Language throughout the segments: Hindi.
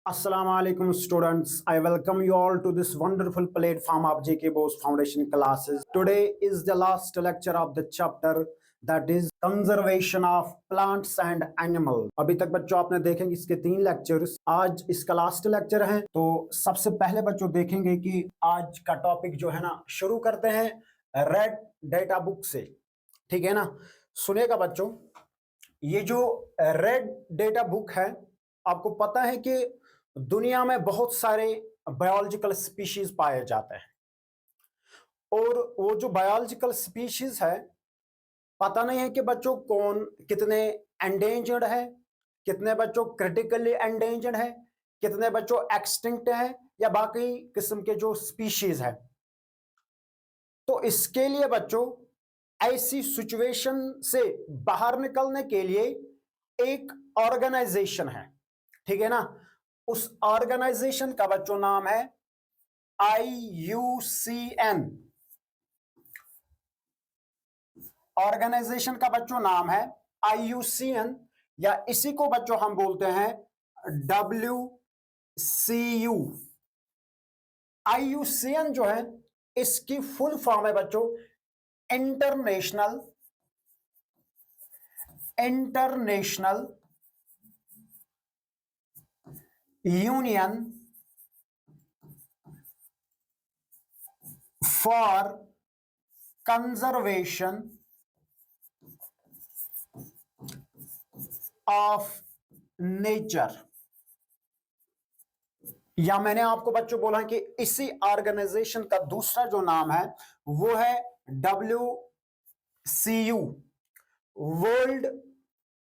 Assalamualaikum students. I welcome you all to this wonderful platform of JK Bose Foundation classes. Today is the last lecture of the chapter that is conservation of plants and animals. अभी तक बच्चों आपने देखेंगे इसके 3 लेक्चर्स, आज इसका लास्ट लेक्चर है। तो सबसे पहले बच्चों देखेंगे कि आज का टॉपिक जो है ना शुरू करते हैं रेड डेटा बुक से। ठीक है ना, सुनिएगा बच्चों, ये जो रेड डेटा बुक है, आपको पता है कि दुनिया में बहुत सारे बायोलॉजिकल स्पीशीज पाए जाते हैं और वो जो बायोलॉजिकल स्पीशीज है, पता नहीं है कि बच्चों कौन कितने एंडेंजर्ड है, कितने बच्चों क्रिटिकली एंडेंजर्ड है, कितने बच्चों एक्सटिंक्ट है या बाकी किस्म के जो स्पीशीज है। तो इसके लिए बच्चों ऐसी सिचुएशन से बाहर निकलने के लिए एक ऑर्गेनाइजेशन है, ठीक है ना। उस ऑर्गेनाइजेशन का बच्चों नाम है IUCN। ऑर्गेनाइजेशन का बच्चों नाम है IUCN या इसी को बच्चों हम बोलते हैं WCU। IUCN जो है इसकी फुल फॉर्म है बच्चों international union for conservation of nature. या मैंने आपको बच्चों बोला कि इसी ऑर्गेनाइजेशन का दूसरा जो नाम है वो है WCU, world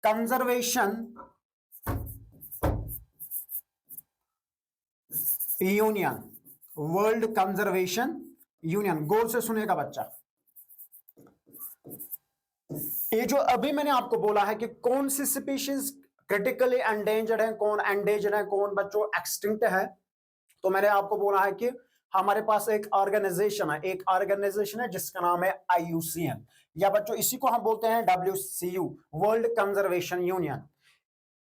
conservation union. World conservation union, गौर से सुनेगा बच्चा। ये जो अभी मैंने आपको बोला है कि कौन सी स्पीशीज क्रिटिकली एंडेंजर्ड है, कौन एंडेंजर्ड है, कौन बच्चों एक्सटिंक्ट है, तो मैंने आपको बोला है कि हमारे पास एक ऑर्गेनाइजेशन है जिसका नाम है IUCN या बच्चों इसी को हम बोलते हैं WCU, वर्ल्ड कंजर्वेशन यूनियन।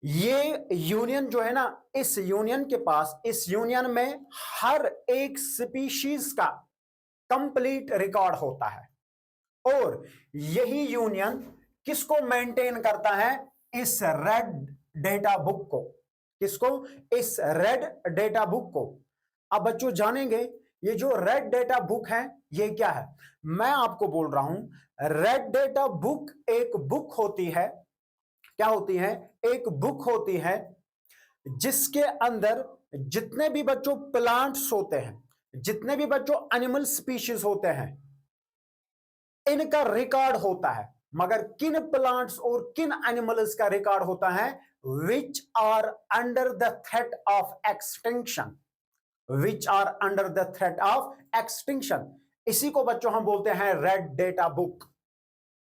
ये यूनियन जो है ना, इस यूनियन में हर एक स्पीशीज का कंप्लीट रिकॉर्ड होता है और यही यूनियन किसको मेंटेन करता है, इस रेड डेटा बुक को। किसको, इस रेड डेटा बुक को। अब बच्चों जानेंगे ये जो रेड डेटा बुक है ये क्या है। मैं आपको बोल रहा हूं रेड डेटा बुक एक बुक होती है। क्या होती है, एक बुक होती है जिसके अंदर जितने भी बच्चों प्लांट्स होते हैं, जितने भी बच्चों एनिमल स्पीशीज होते हैं, इनका रिकॉर्ड होता है। मगर किन प्लांट्स और किन एनिमल्स का रिकॉर्ड होता है, which are under the threat of extinction, which are under the threat of extinction. इसी को बच्चों हम बोलते हैं रेड डेटा बुक।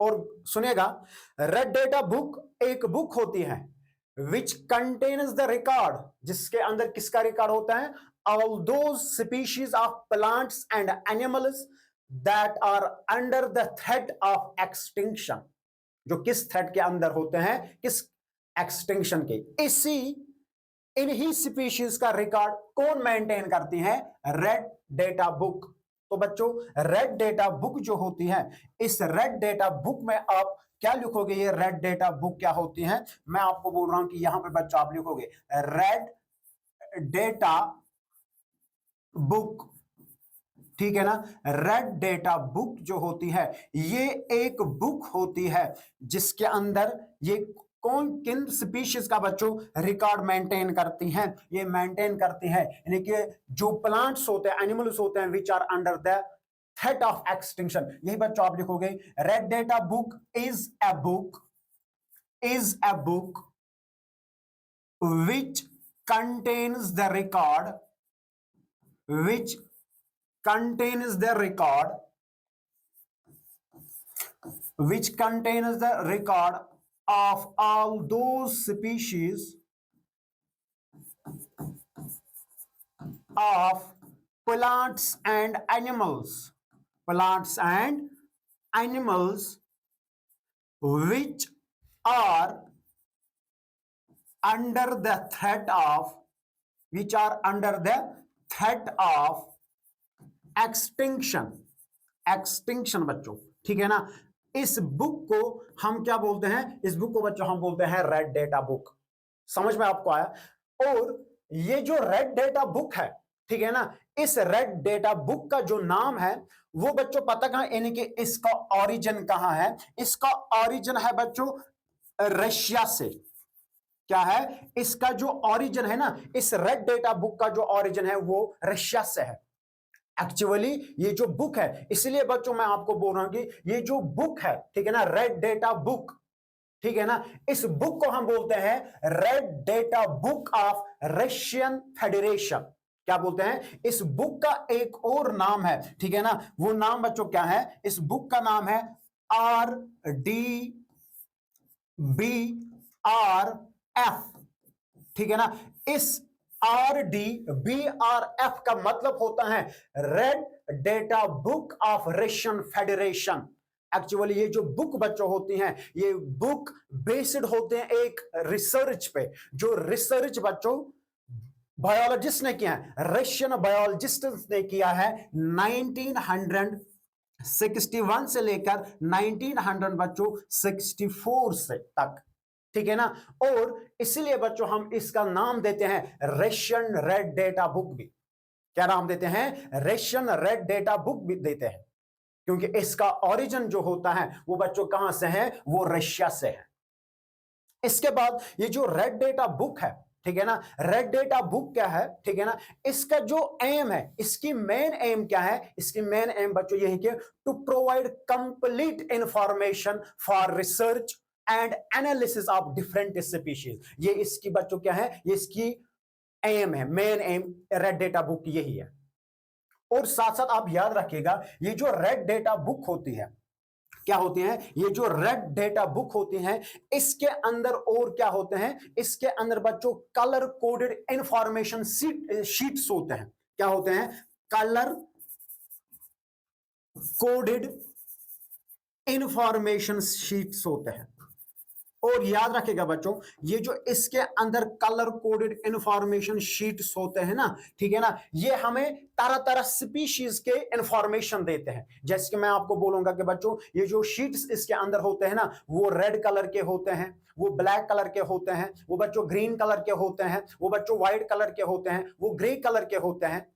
और सुनिएगा, रेड डेटा बुक एक बुक होती है विच कंटेन्स द रिकॉर्ड, जिसके अंदर किसका रिकॉर्ड होता है, all those species of plants and animals that are under the threat of extinction, जो किस थ्रेट के अंदर होते हैं, किस एक्सटिंक्शन के। इन्हीं स्पीशीज का रिकॉर्ड कौन मेंटेन करती है, रेड डेटा बुक। तो बच्चों रेड डेटा बुक जो होती है, इस रेड डेटा बुक में आप क्या लिखोगे, ये रेड डेटा बुक क्या होती है, मैं आपको बोल रहा हूं कि यहां पे बच्चों आप लिखोगे रेड डेटा बुक। ठीक है ना, रेड डेटा बुक जो होती है ये एक बुक होती है जिसके अंदर ये कौन किन स्पीशीज का बच्चों रिकॉर्ड मेंटेन करती हैं, ये मेंटेन करती है, यानी कि जो प्लांट्स होते हैं, एनिमल्स होते हैं, which are under the threat of extinction. यही बच्चों आप लिखोगे red data book is a book which contains the record, which contains the record of all those species of plants and animals which are under the threat of which are under the threat of extinction. Extinction बच्चों, ठीक है ना। इस बुक को हम क्या बोलते हैं? इस बुक को बच्चों हम बोलते हैं रेड डेटा बुक। समझ में आपको आया? और ये जो रेड डेटा बुक है, ठीक है ना, इस रेड डेटा बुक का जो नाम है वो बच्चों पता कहां, यानी कि इसका ओरिजिन कहां है? इसका ओरिजिन है बच्चों रशिया से। क्या है इसका जो ओरिजिन है ना, इस रेड डेटा बुक का जो ओरिजिन है वो रशिया से है। एक्चुअली ये जो बुक है, इसलिए बच्चों मैं आपको बोल रहा हूं कि ये जो बुक है, ठीक है ना, रेड डेटा बुक, ठीक है ना, इस बुक को हम बोलते हैं red data book of Russian federation. क्या बोलते हैं? इस बुक का एक और नाम है, ठीक है ना, वो नाम बच्चों क्या है? इस बुक का नाम है RDBRF, ठीक है ना। इस RDBRF का मतलब होता है red data book of Russian federation. Actually ये जो बुक बच्चों होती हैं, ये बुक बेस्ड होते हैं एक रिसर्च पे, जो रिसर्च बच्चों बायोलॉजिस्ट ने किया है, रशियन बायोलॉजिस्ट ने किया है 1961 से लेकर 1900 बच्चों 64 से तक, ठीक है ना। और इसीलिए बच्चों हम इसका नाम देते हैं रशियन रेड डेटा बुक भी। क्या नाम देते हैं? रशियन रेड डेटा बुक भी देते हैं, क्योंकि इसका ओरिजिन जो होता है वो बच्चों कहां से है? वो रशिया से है। इसके बाद ये जो रेड डेटा बुक है, ठीक है ना, रेड डेटा बुक क्या है, ठीक है ना, इसका जो एम है, इसकी मेन एम क्या है? इसकी मेन एम बच्चों यही कि to provide complete information for research and analysis of different species. ये इसकी बच्चों क्या है? ये इसकी एम है, main aim red data book यही है। और साथ साथ आप याद रखिएगा, ये जो रेड डेटा बुक होती है, क्या होती हैं? ये जो रेड डेटा बुक होती हैं, इसके अंदर और क्या होते हैं? इसके अंदर बच्चों कलर कोडेड इंफॉर्मेशन शीट्स होते हैं। क्या होते हैं? कलर कोडेड इंफॉर्मेशन शीट्स होते हैं। और याद रखिएगा बच्चों, ये जो इसके अंदर कलर कोडेड इंफॉर्मेशन शीट्स होते हैं ना, ठीक है ना, ये हमें तरह तरह स्पीशीज के इंफॉर्मेशन देते हैं। जैसे कि मैं आपको बोलूंगा कि बच्चों ये जो शीट्स इसके अंदर होते हैं ना, वो रेड कलर के होते हैं, वो ब्लैक कलर के होते हैं, वो बच्चों ग्रीन कलर के होते हैं, वो बच्चों व्हाइट कलर के होते हैं, वो ग्रे कलर के होते हैं।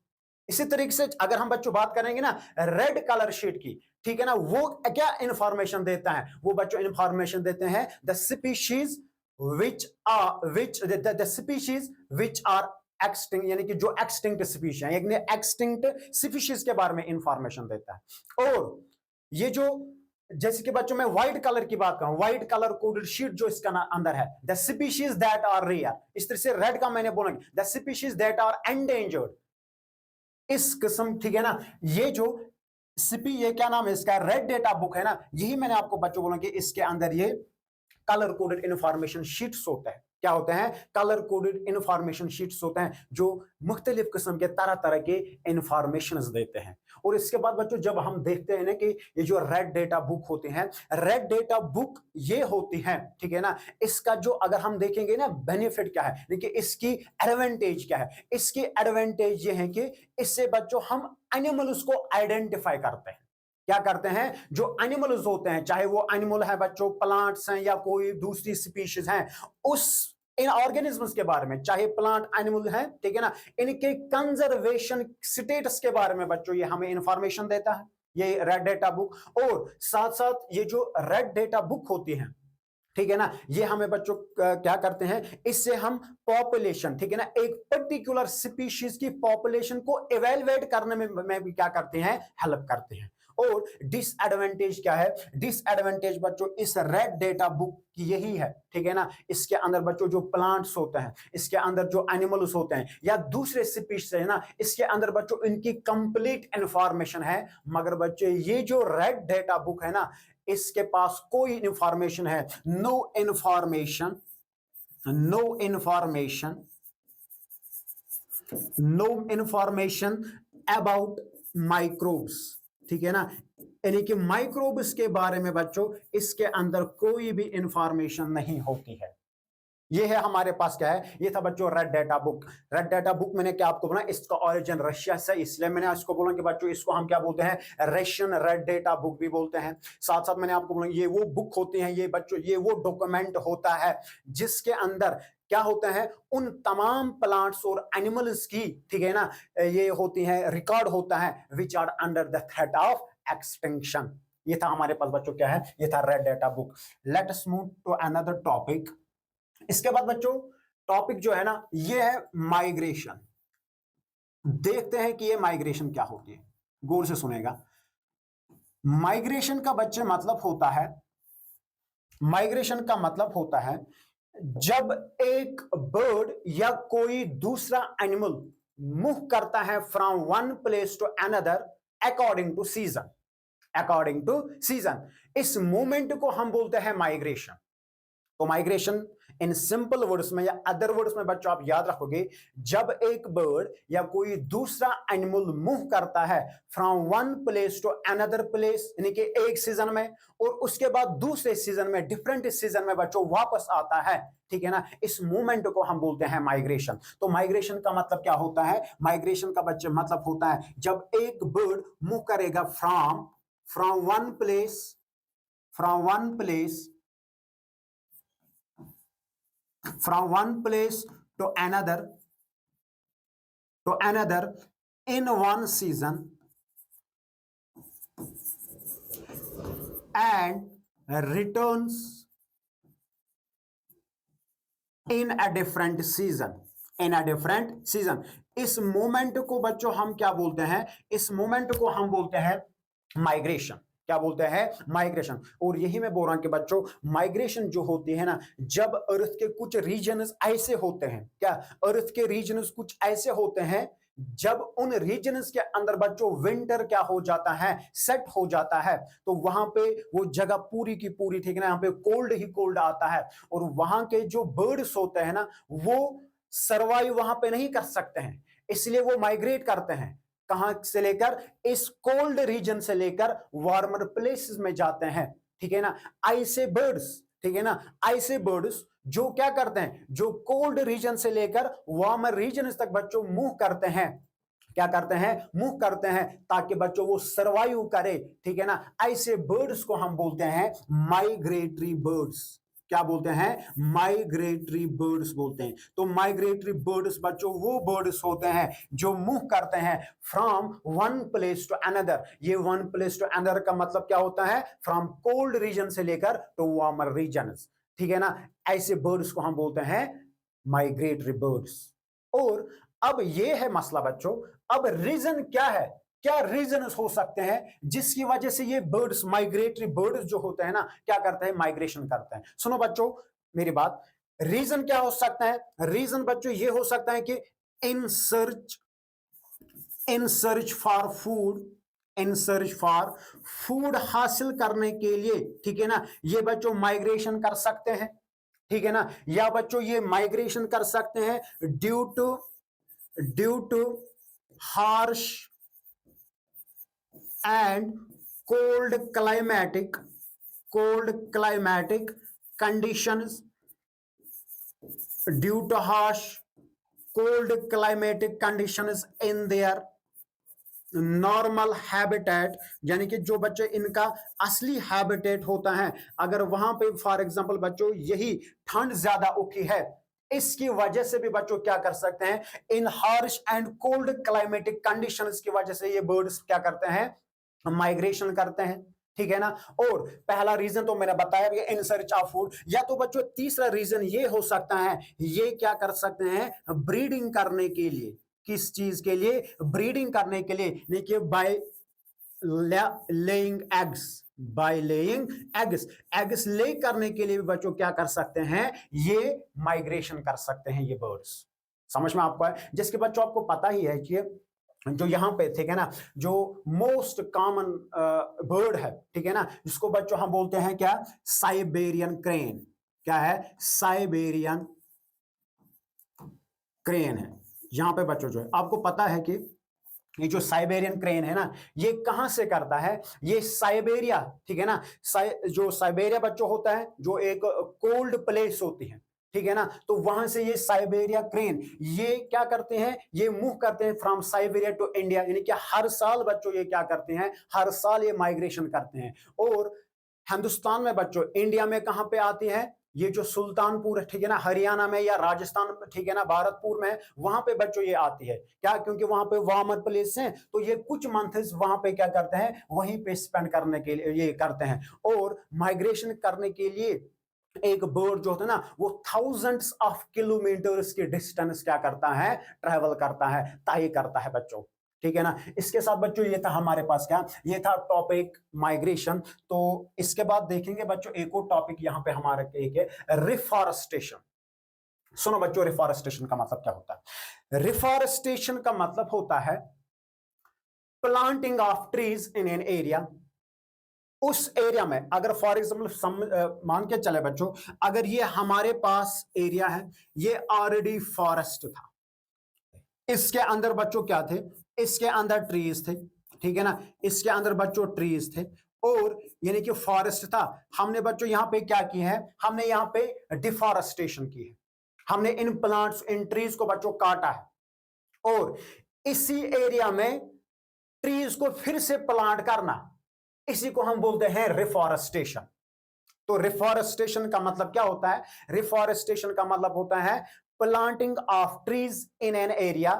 इसी तरीके से अगर हम बच्चों बात करेंगे ना रेड कलर शीट की, ठीक है ना, वो क्या इंफॉर्मेशन देता है? वो बच्चों इंफॉर्मेशन देते हैं the species which are extinct, यानी कि जो एक्सटिंक्ट स्पीशीज है, यानी एक्सटिंक्ट स्पीशीज के बारे में इंफॉर्मेशन देता है। और ये जो जैसे कि बच्चों मैं व्हाइट कलर की बात करूं, व्हाइट कलर कोडेड शीट जो इसका अंदर है, the species that are rare. इस तरह से रेड का मैंने बोला the species that are endangered, इस किस्म, ठीक है ना। ये जो ये क्या नाम है इसका? रेड डेटा बुक है ना, यही मैंने आपको बच्चों बोला कि इसके अंदर ये कलर कोडेड इंफॉर्मेशन शीट्स होते हैं। क्या होते हैं? कलर कोडेड इंफॉर्मेशन शीट्स होते हैं, जो मुख्तलिफ किस्म के तरह तरह के इंफॉर्मेशन देते हैं। और इसके बाद बच्चों जब हम देखते हैं ना कि ये जो रेड डेटा बुक होते हैं, रेड डेटा बुक ये होती है, ठीक है ना, इसका जो अगर हम देखेंगे ना बेनिफिट क्या है, देखिए इसकी एडवांटेज क्या है। इसकी एडवांटेज ये है कि इससे बच्चों हम एनिमल्स को आइडेंटिफाई करते हैं। क्या करते हैं? जो एनिमल्स होते हैं, चाहे वो एनिमल है बच्चों, प्लांट्स हैं या कोई दूसरी स्पीशीज हैं, उस इन ऑर्गेनिजम्स के बारे में, चाहे प्लांट एनिमल है, ठीक है ना, इनके कंजर्वेशन स्टेटस के बारे में बच्चों ये हमें इंफॉर्मेशन देता है, ये रेड डेटा बुक। और साथ साथ ये जो रेड डेटा बुक होती है, ठीक है ना, ये हमें बच्चों क्या करते हैं? इससे हम पॉपुलेशन, ठीक है ना, एक पर्टिकुलर स्पीशीज की पॉपुलेशन को इवेलुएट करने में भी क्या करते हैं? हेल्प करते हैं। और डिसएडवांटेज क्या है? डिसएडवांटेज बच्चों इस रेड डेटा बुक की यही है, ठीक है ना, इसके अंदर बच्चों जो प्लांट्स होते हैं, इसके अंदर जो एनिमल्स होते हैं या दूसरे स्पीशीज है ना, इसके अंदर बच्चों इनकी कंप्लीट इंफॉर्मेशन है। मगर बच्चों ये जो रेड डेटा बुक है ना, इसके पास कोई इंफॉर्मेशन है, no information, no information, no information about microbes, ठीक है ना, यानी कि माइक्रोब्स के बारे में बच्चों इसके अंदर कोई भी इंफॉर्मेशन नहीं होती है। ये है हमारे पास क्या है, ये था बच्चों red data book. Red data book मैंने क्या आपको बोला, इसका ओरिजिन रशिया से, इसलिए मैंने इसको बोला कि बच्चों इसको हम क्या बोलते हैं, रशियन रेड डेटा बुक भी बोलते हैं। साथ साथ मैंने आपको बोला ये वो बुक होती हैं, ये बच्चों ये वो डॉक्यूमेंट होता है जिसके अंदर क्या होता है, उन तमाम प्लांट्स और एनिमल्स की, ठीक है ना, ये होती है, रिकॉर्ड होता है which are under the threat of extinction. ये था हमारे पास बच्चों क्या है, ये था red data book. Let us move to another topic. इसके बाद बच्चों टॉपिक जो है ना, ये है माइग्रेशन। देखते हैं कि ये माइग्रेशन क्या होती है, गौर से सुनेगा। माइग्रेशन का बच्चे मतलब होता है, माइग्रेशन का मतलब होता है जब एक बर्ड या कोई दूसरा एनिमल मूव करता है from one place to another according to season, according to season, इस मूवमेंट को हम बोलते हैं माइग्रेशन। तो माइग्रेशन इन सिंपल वर्ड्स में या अदर वर्ड्स में बच्चों आप याद रखोगे, जब एक बर्ड या कोई दूसरा एनिमल मूव करता है from one place to another place, यानी कि एक सीजन में, और उसके बाद दूसरे सीजन में, डिफरेंट सीजन में बच्चों वापस आता है, ठीक है ना, इस मूवमेंट को हम बोलते हैं माइग्रेशन। तो माइग्रेशन का मतलब क्या होता है, माइग्रेशन का बच्चे मतलब होता है जब एक बर्ड मूव करेगा from one place, from one place, from one place to another in one season and returns in a different season, in a different season। इस मोमेंट को बच्चों हम क्या बोलते हैं, इस मोमेंट को हम बोलते हैं माइग्रेशन। क्या बोलते हैं, माइग्रेशन। और यही मैं बोल रहा हूं कि बच्चों माइग्रेशन जो होती है ना, जब अर्थ के कुछ रीजन्स ऐसे होते हैं, क्या अर्थ के रीजन्स कुछ ऐसे होते हैं जब उन रीजन्स के अंदर बच्चों विंटर क्या हो जाता है, सेट हो जाता है, तो वहां पे वो जगह पूरी की पूरी, ठीक है ना, यहाँ पे कोल्ड ही कोल्ड आता है, और वहां के जो बर्ड्स होते हैं ना, वो सर्वाइव वहां पे नहीं कर सकते हैं, इसलिए वो माइग्रेट करते हैं। कहां से लेकर, इस कोल्ड रीजन से लेकर वार्मर प्लेसेस में जाते हैं, ठीक है ना। ऐसे बर्ड्स, ठीक है ना, ऐसे बर्ड्स जो क्या करते हैं, जो कोल्ड रीजन से लेकर वार्मर रीजन तक बच्चों मूव करते हैं, क्या करते हैं, मूव करते हैं, ताकि बच्चों वो सर्वाइव करे, ठीक है ना। ऐसे बर्ड्स को हम बोलते हैं माइग्रेटरी बर्ड्स। क्या बोलते हैं, माइग्रेटरी बर्ड्स बोलते हैं। तो माइग्रेटरी बर्ड्स बच्चों वो बर्ड्स होते हैं जो मूव करते हैं from one place to another. ये वन प्लेस टू अनदर का मतलब क्या होता है, फ्रॉम कोल्ड रीजन से लेकर टू वार्मर रीजन, ठीक है ना। ऐसे बर्ड्स को हम बोलते हैं माइग्रेटरी बर्ड्स। और अब ये है मसला बच्चों, अब रीजन क्या है, क्या रीजन हो सकते हैं जिसकी वजह से ये बर्ड्स, माइग्रेटरी बर्ड्स जो होते हैं ना, क्या करते हैं, माइग्रेशन करते हैं। सुनो बच्चों मेरी बात, रीजन क्या हो सकता है, रीजन बच्चों ये हो सकता है कि in search for food, in search for food हासिल करने के लिए, ठीक है ना, ये बच्चों माइग्रेशन कर सकते हैं, ठीक है ना। या बच्चों ये माइग्रेशन कर सकते हैं due too harsh and cold climatic conditions, due to harsh cold climatic conditions in their normal habitat, यानी कि जो बच्चे इनका असली हैबिटेट होता है, अगर वहां पे फॉर एग्जांपल बच्चों यही ठंड ज्यादा उठी है, इसकी वजह से भी बच्चों क्या कर सकते हैं, इन harsh and cold climatic conditions की वजह से ये बर्ड्स क्या करते हैं, माइग्रेशन करते हैं, ठीक है ना। और पहला रीजन तो मैंने बताया इन सर्च ऑफ फूड। या तो बच्चों तीसरा रीजन ये हो सकता है, ये क्या कर सकते हैं, ब्रीडिंग करने के लिए, किस चीज के लिए, ब्रीडिंग करने के लिए, देखिए by laying eggs, by laying eggs, eggs ले करने के लिए भी बच्चों क्या कर सकते हैं, ये माइग्रेशन कर सकते हैं ये बर्ड्स। समझ में आपको है, जिसके बच्चों आपको पता ही है कि जो यहाँ पे, ठीक है ना, जो मोस्ट कॉमन बर्ड है, ठीक है ना, जिसको बच्चों हम बोलते हैं क्या, साइबेरियन क्रेन। क्या है, साइबेरियन क्रेन है। यहाँ पे बच्चों जो है आपको पता है कि ये जो साइबेरियन क्रेन है ना, ये कहां से करता है, ये साइबेरिया, ठीक है ना, जो साइबेरिया बच्चों होता है, जो एक कोल्ड प्लेस होती है, ठीक है ना। तो वहां से ये साइबेरिया क्रेन ये क्या करते हैं, ये मूव करते हैं फ्रॉम साइबेरिया टू इंडिया, यानी कि हर साल बच्चों ये क्या करते हैं, हर साल ये माइग्रेशन करते हैं। और हिंदुस्तान में बच्चों, इंडिया में कहां पे आती है, ये जो सुल्तानपुर है, ठीक है ना, हरियाणा में या राजस्थान, ठीक है ना, भारतपुर में, वहां पे बच्चों ये आती है। क्या, क्योंकि वहां पे वार्मर प्लेस है, तो ये कुछ मंथ्स वहां पे क्या करते हैं, वहीं पे स्पेंड करने के लिए ये करते हैं। और माइग्रेशन करने के लिए एक बर्ड जो होता है ना, वो थाउजेंड्स ऑफ किलोमीटर्स की डिस्टेंस क्या करता है, ट्रेवल करता है, तय करता है बच्चों, ठीक है ना। इसके साथ बच्चों ये था हमारे पास क्या, ये था टॉपिक माइग्रेशन। तो इसके बाद देखेंगे बच्चों एक और टॉपिक यहां पे हमारा एक है रिफॉरेस्टेशन। सुनो बच्चों, रिफॉरेस्टेशन का मतलब क्या होता है। रिफॉरेस्टेशन का मतलब होता है planting of trees in an area. उस एरिया में अगर फॉर एग्जाम्पल मान के चले बच्चों, अगर ये हमारे पास एरिया है, ये ऑलरेडी फॉरेस्ट था, इसके अंदर बच्चों क्या थे, इसके अंदर ट्रीज थे, ठीक है ना, इसके अंदर बच्चों ट्रीज थे, और यानी कि फॉरेस्ट था। हमने बच्चों यहां पे क्या किया है, हमने यहां पे डिफॉरेस्टेशन की है, हमने इन प्लांट्स, इन ट्रीज को बच्चों काटा है, और इसी एरिया में ट्रीज को फिर से प्लांट करना, इसी को हम बोलते हैं रिफॉरेस्टेशन। तो रिफॉरेस्टेशन का मतलब क्या होता है, रिफॉरेस्टेशन का मतलब होता है planting of trees in an area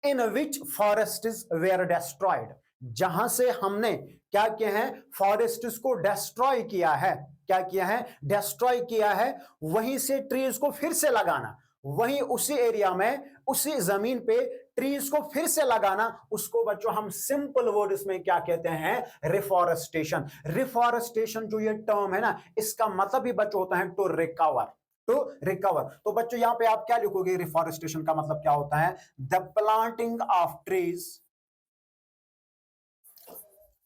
in which forests where destroyed. जहां से हमने क्या किया है, फॉरेस्ट्स को डिस्ट्रॉय किया है, क्या किया है, डिस्ट्रॉय किया है, वहीं से ट्रीज को फिर से लगाना, वहीं उसी एरिया में, उसी जमीन पे ट्रीज को फिर से लगाना, उसको बच्चों हम सिंपल वर्ड्स में क्या कहते हैं, रिफॉरेस्टेशन। रिफॉरेस्टेशन जो ये टर्म है ना, इसका मतलब ही बच्चों होता है टू रिकवर, टू रिकवर। तो बच्चों यहां पे आप क्या लिखोगे, रिफॉरेस्टेशन का मतलब क्या होता है, the planting of trees,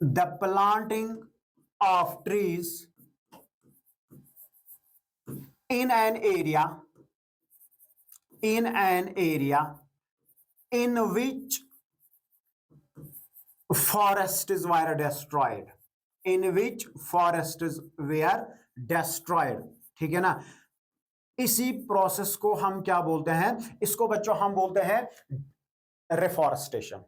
the planting of trees in an area, in an area in which forests were destroyed, in which forests were destroyed, ठीक है ना। इसी प्रोसेस को हम क्या बोलते हैं, इसको बच्चों हम बोलते हैं रिफॉरेस्टेशन।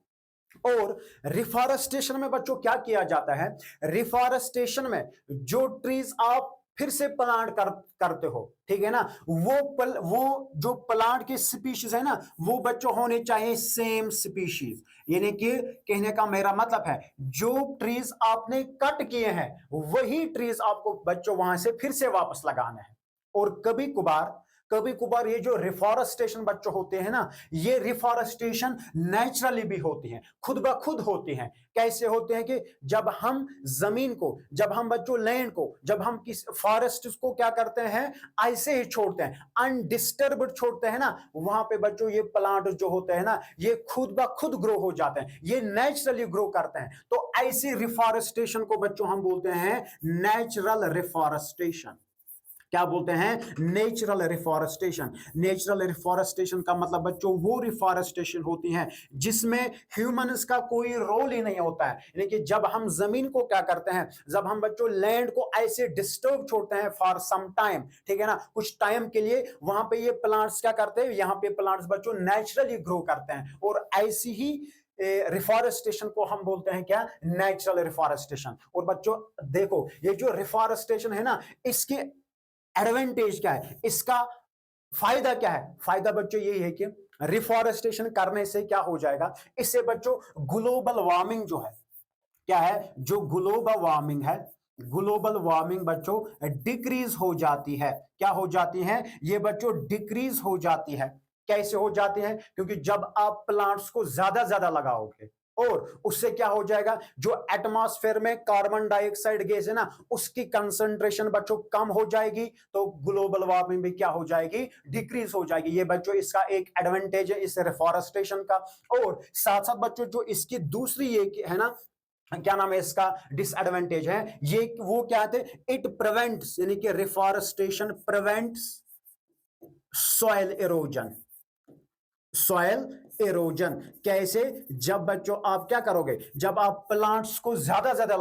और रिफॉरेस्टेशन में बच्चों क्या किया जाता है, रिफॉरेस्टेशन में जो ट्रीज आप फिर से प्लांट करते हो, ठीक है ना, वो जो प्लांट की स्पीशीज है ना, वो बच्चों होने चाहिए सेम स्पीशीज। यानी कि कहने का मेरा मतलब है, जो ट्रीज आपने कट किए हैं, वही ट्रीज आपको बच्चों वहां से फिर से वापस लगाना है। और कभी कभार ये जो रिफॉरेस्टेशन बच्चों होते हैं ना, ये रिफॉरेस्टेशन नेचुरली भी होती हैं, खुद ब खुद होती हैं। कैसे होते हैं कि जब हम जमीन को, जब हम बच्चों लैंड को, जब हम किस फॉरेस्ट को क्या करते हैं, ऐसे ही छोड़ते हैं, अनडिस्टर्ब्ड छोड़ते हैं ना, वहां पे बच्चों ये प्लांट जो होते हैं ना, ये खुद ब खुद ग्रो हो जाते हैं, ये नेचुरली ग्रो करते हैं। तो ऐसी रिफॉरेस्टेशन को बच्चों हम बोलते हैं नेचुरल रिफॉरेस्टेशन। क्या बोलते हैं, नेचुरल रिफॉरेस्टेशन। नेचुरल रिफॉरेस्टेशन का मतलब बच्चों वो रिफॉरेस्टेशन होती है जिसमें ह्यूमंस का कोई रोल ही नहीं होता है। यानी कि जब हम जमीन को क्या करते हैं, जब हम बच्चों लैंड को ऐसे डिस्टर्ब छोड़ते हैं फॉर सम टाइम, ठीक है ना, कुछ टाइम के लिए, वहां पे ये प्लांट्स क्या करते हैं, यहाँ पे प्लांट्स बच्चों नेचुरली ग्रो करते हैं। और ऐसी ही रिफॉरेस्टेशन को हम बोलते हैं क्या, नेचुरल रिफॉरेस्टेशन। और बच्चों देखो, ये जो रिफॉरेस्टेशन है ना, इसके एडवांटेज क्या है, इसका फायदा क्या है, फायदा बच्चों यही है कि रिफॉरेस्टेशन करने से क्या हो जाएगा, इससे बच्चों ग्लोबल वार्मिंग जो है, क्या है, जो ग्लोबल वार्मिंग है, ग्लोबल वार्मिंग बच्चों डिक्रीज हो जाती है। क्या हो जाती है, ये बच्चों डिक्रीज हो जाती है। कैसे हो जाती है, क्योंकि जब आप प्लांट्स को ज्यादा लगाओगे, और उससे क्या हो जाएगा, जो एटमॉस्फेयर में कार्बन डाइऑक्साइड गैस है ना, उसकी कंसंट्रेशन बच्चों कम हो जाएगी, तो ग्लोबल वार्मिंग भी क्या हो जाएगी, डिक्रीज हो जाएगी। ये बच्चों इसका एक एडवांटेज है इस रिफॉरेस्टेशन का। और साथ साथ बच्चों जो इसकी दूसरी ये है ना, क्या नाम है इसका, डिसएडवांटेज है, ये वो क्या थे, इट प्रिवेंट्स, यानी कि reforestation prevents soil erosion, soil halogen. कैसे? जब बच्चों आप क्या करोगे, जब आप प्लांट्स को ज्यादा ज्यादा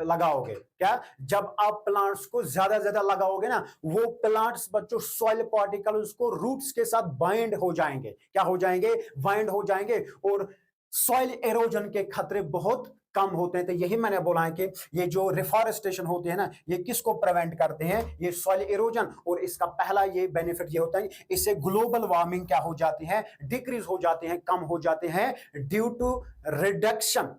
लगाओगे, क्या जब आप प्लांट्स को ज्यादा ज्यादा लगाओगे ना, वो प्लांट्स बच्चों सॉइल पार्टिकल्स को रूट्स के साथ बाइंड हो जाएंगे। क्या हो जाएंगे? बाइंड हो जाएंगे, और सॉइल एरोजन के खतरे बहुत कम होते हैं। तो यही मैंने बोला है कि ये जो रिफॉरेस्टेशन होती है ना, ये किसको प्रिवेंट करते हैं? ये सॉइल इरोजन। और इसका पहला ये बेनिफिट ये होता है, इससे ग्लोबल वार्मिंग क्या हो जाती है? डिक्रीज हो जाते हैं, कम हो जाते हैं, ड्यू टू रिडक्शन,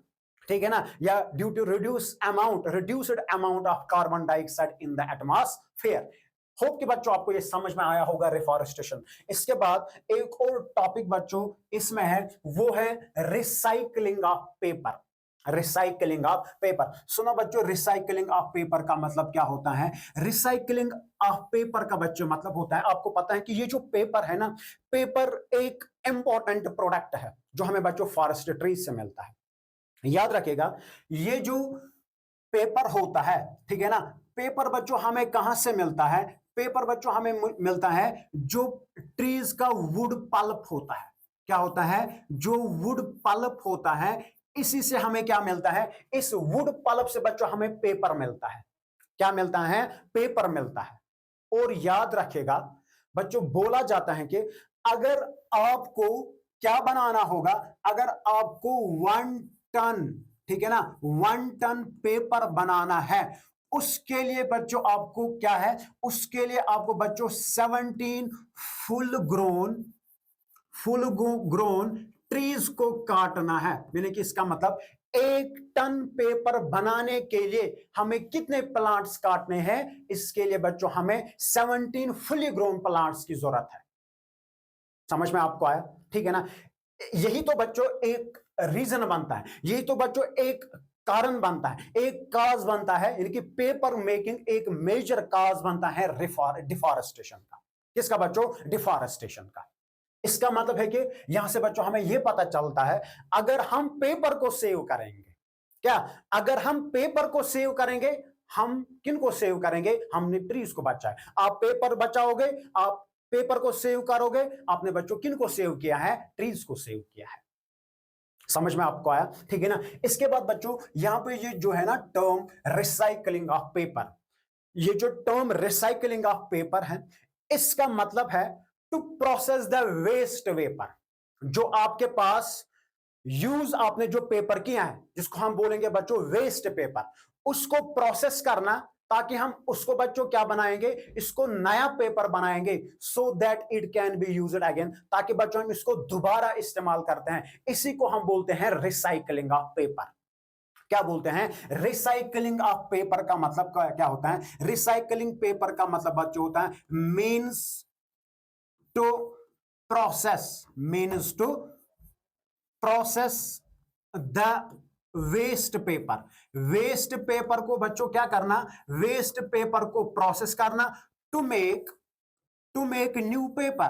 ठीक है ना, या due to reduced amount of carbon dioxide in the atmosphere. Hope कि बच्चों आपको ये समझ में आया होगा रिफॉरेस्टेशन। इसके बाद एक और टॉपिक बच्चों इसमें है, वो है recycling of paper. Recycling of paper, सुनो बच्चों, रिसाइकलिंग ऑफ पेपर का मतलब क्या होता है? रिसाइकलिंग ऑफ पेपर का बच्चों मतलब होता है, आपको पता है कि ये जो पेपर है ना, पेपर एक इंपॉर्टेंट प्रोडक्ट है जो हमें बच्चों फॉरेस्ट ट्रीज से मिलता है। याद रखिएगा, ये जो पेपर होता है, ठीक है ना, पेपर बच्चों हमें कहां से मिलता है? पेपर बच्चों हमें मिलता है जो ट्रीज का वुड पल्प होता है। क्या होता है? जो वुड पल्प होता है, इसी से हमें क्या मिलता है? इस वुड पल्प से बच्चों हमें पेपर मिलता है। क्या मिलता है? पेपर मिलता है। और याद रखेगा बच्चों, बोला जाता है कि अगर आपको क्या बनाना होगा, अगर आपको 1 टन, ठीक है ना, 1 टन पेपर बनाना है, उसके लिए बच्चों आपको क्या है? उसके लिए आपको बच्चों 17 फुल ग्रोन ट्रीज को काटना है। यानी कि इसका मतलब 1 टन पेपर बनाने के लिए हमें कितने प्लांट्स काटने हैं? इसके लिए बच्चों हमें 17 फुली ग्रोन प्लांट्स की जरूरत है। समझ में आपको आया? ठीक है ना। यही तो बच्चों एक रीजन बनता है, यही तो बच्चों एक कारण बनता है, एक काज बनता है, यानी कि पेपर मेकिंग एक मेजर काज बनता है डिफॉरेस्टेशन का। किसका बच्चों? डिफॉरेस्टेशन का। इसका मतलब है कि यहां से बच्चों हमें यह पता चलता है, अगर हम पेपर को सेव करेंगे, क्या अगर हम पेपर को सेव करेंगे, हम किन को सेव करेंगे? हमने ट्रीज को बचाए। आप पेपर बचाओगे, आप पेपर को सेव करोगे, आपने बच्चों किन को सेव किया है? ट्रीज को सेव किया है। समझ में आपको आया? ठीक है ना। इसके बाद बच्चों यहां पे ये जो है ना टर्म रिसाइकलिंग ऑफ पेपर, ये जो टर्म रिसाइकलिंग ऑफ पेपर है, इसका मतलब है to process the waste paper. जो आपके पास यूज आपने जो पेपर किया है, जिसको हम बोलेंगे बच्चों वेस्ट पेपर, उसको प्रोसेस करना, ताकि हम उसको बच्चों क्या बनाएंगे? इसको नया पेपर बनाएंगे, so that it can be used again, ताकि बच्चों हम इसको दोबारा इस्तेमाल करते हैं। इसी को हम बोलते हैं रिसाइकलिंग ऑफ पेपर। क्या बोलते हैं? रिसाइकलिंग ऑफ पेपर का मतलब क्या होता है? रिसाइकलिंग पेपर का मतलब बच्चों होता है means to process the waste paper. Waste paper को बच्चों क्या करना? वेस्ट पेपर को प्रोसेस करना, to make new paper,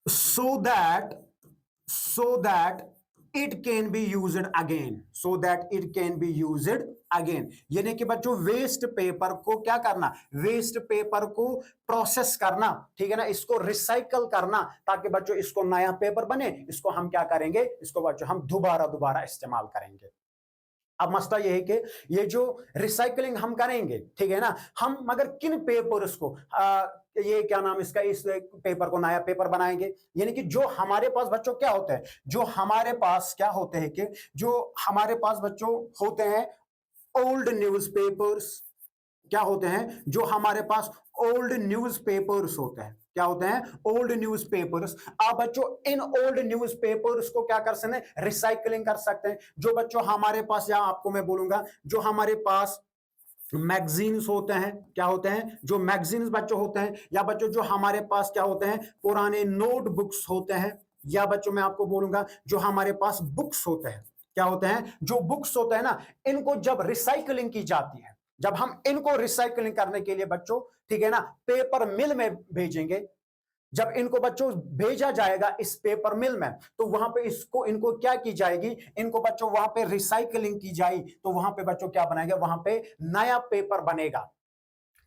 so that it can be used again, यानी कि बच्चों वेस्ट पेपर को क्या करना? वेस्ट पेपर को प्रोसेस करना, ठीक है ना, इसको रिसाइकल करना, ताकि बच्चों इसको नया पेपर बने। इसको हम क्या करेंगे? इसको बच्चों हम दोबारा इस्तेमाल करेंगे। अब मसला यह है कि ये जो रिसाइकलिंग हम करेंगे, ठीक है ना, हम मगर किन पेपर्स को ये क्या नाम इसका, इस पेपर को नया पेपर बनाएंगे। यानी कि जो हमारे पास बच्चों क्या होते हैं, जो हमारे पास क्या होते हैं कि जो हमारे पास बच्चों होते हैं ओल्ड न्यूज़पेपर्स। क्या होते हैं? जो हमारे पास ओल्ड न्यूज़पेपर्स होते हैं। क्या होते हैं? Old newspapers. आप बच्चों इन ओल्ड न्यूज़पेपर्स को क्या कर सकते हैं? रिसाइकलिंग कर सकते हैं। जो बच्चों हमारे पास, या आपको मैं बोलूंगा, जो हमारे पास मैगजीन्स होते हैं, क्या होते हैं? जो मैगजीन्स बच्चों होते हैं, या बच्चों जो हमारे पास क्या होते हैं? पुराने नोटबुक्स होते हैं, या बच्चों मैं आपको बोलूंगा जो हमारे पास बुक्स होते हैं। क्या होते हैं? जो बुक्स होते हैं ना, इनको जब रिसाइकलिंग की जाती है, जब हम इनको रिसाइकलिंग करने के लिए बच्चों, ठीक है ना, पेपर मिल में भेजेंगे, जब इनको बच्चों भेजा जाएगा इस पेपर मिल में, तो वहां पे इनको क्या की जाएगी? इनको बच्चों वहां पे रिसाइकलिंग की जाएगी, तो वहां पे बच्चों क्या बनाएंगे? वहां पे नया पेपर बनेगा।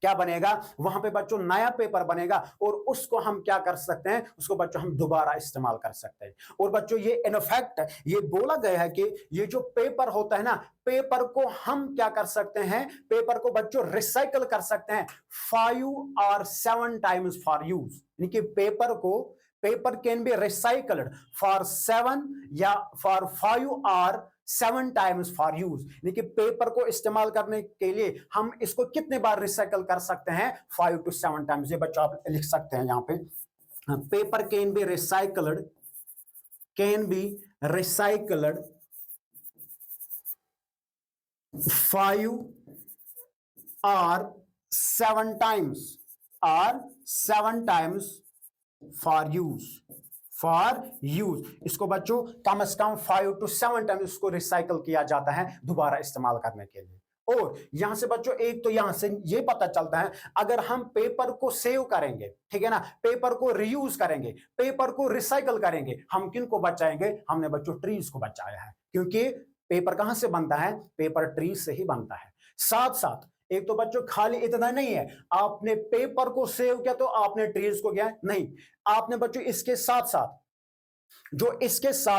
क्या बनेगा, वहां पे बच्चों नया पेपर बनेगा और उसको हम क्या कर सकते हैं, उसको बच्चों हम दोबारा इस्तेमाल कर सकते हैं। और बच्चों ये इनफैक्ट ये बोला गया है कि ये जो पेपर होता है ना, पेपर को हम क्या कर सकते हैं, पेपर को बच्चों रिसाइकल कर सकते हैं 5 or 7 टाइम्स फॉर यूज। यानी कि paper can be recycled for 7 या for 5 or 7 times for use. यानी कि पेपर को इस्तेमाल करने के लिए हम इसको कितने बार रिसाइकल कर सकते हैं, 5 to 7 टाइम्स। ये बच्चों आप लिख सकते हैं यहां पे, paper can be recycled, can be recycled 5 or 7 times, or 7 times for use, for use. इसको बच्चों कम से कम 5 to 7 टाइम्स इसको रिसाइकल किया जाता है दोबारा इस्तेमाल करने के लिए। और यहां से बच्चों एक तो यहां से ये पता चलता है, अगर हम पेपर को सेव करेंगे, ठीक है ना, पेपर को रीयूज करेंगे, पेपर को रिसाइकल करेंगे, हम किन को बचाएंगे, हमने बच्चों ट्रीज को बचाया है। क्योंकि पेपर कहां से बनता है, पेपर ट्रीज से ही बनता है। साथ साथ एक तो बच्चों खाली इतना नहीं है, आपने पेपर को सेव किया तो आपने ट्रीज को किया नहीं, आपने बच्चों इसके साथ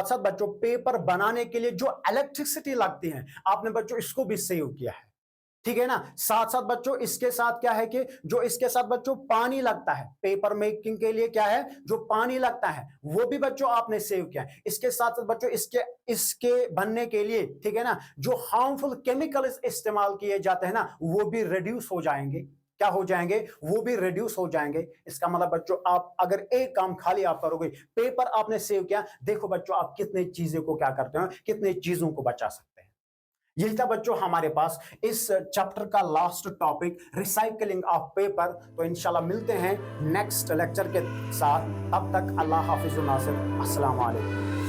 साथ बच्चों पेपर बनाने के लिए जो इलेक्ट्रिसिटी लगती है, आपने बच्चों इसको भी सेव किया है, ठीक है ना। साथ साथ बच्चों इसके साथ क्या है कि जो इसके साथ बच्चों पानी लगता है पेपर मेकिंग के लिए, क्या है जो पानी लगता है वो भी बच्चों आपने सेव किया है। इसके साथ साथ बच्चों इसके बनने के लिए, ठीक है ना, जो हार्मफुल केमिकल्स इस्तेमाल किए जाते हैं ना, वो भी रिड्यूस हो जाएंगे। क्या हो जाएंगे, वो भी रिड्यूस हो जाएंगे। इसका मतलब बच्चों आप अगर एक काम खाली आप करोगे, पेपर आपने सेव किया, देखो बच्चों आप कितने चीजों को क्या करते हो, कितने चीजों को बचा सकते हैं। यही था बच्चों हमारे पास इस चैप्टर का last topic, recycling of paper. तो इंशाल्लाह मिलते हैं नेक्स्ट लेक्चर के साथ, तब तक अल्लाह हाफिज नासिर, अस्सलाम वालेकुम।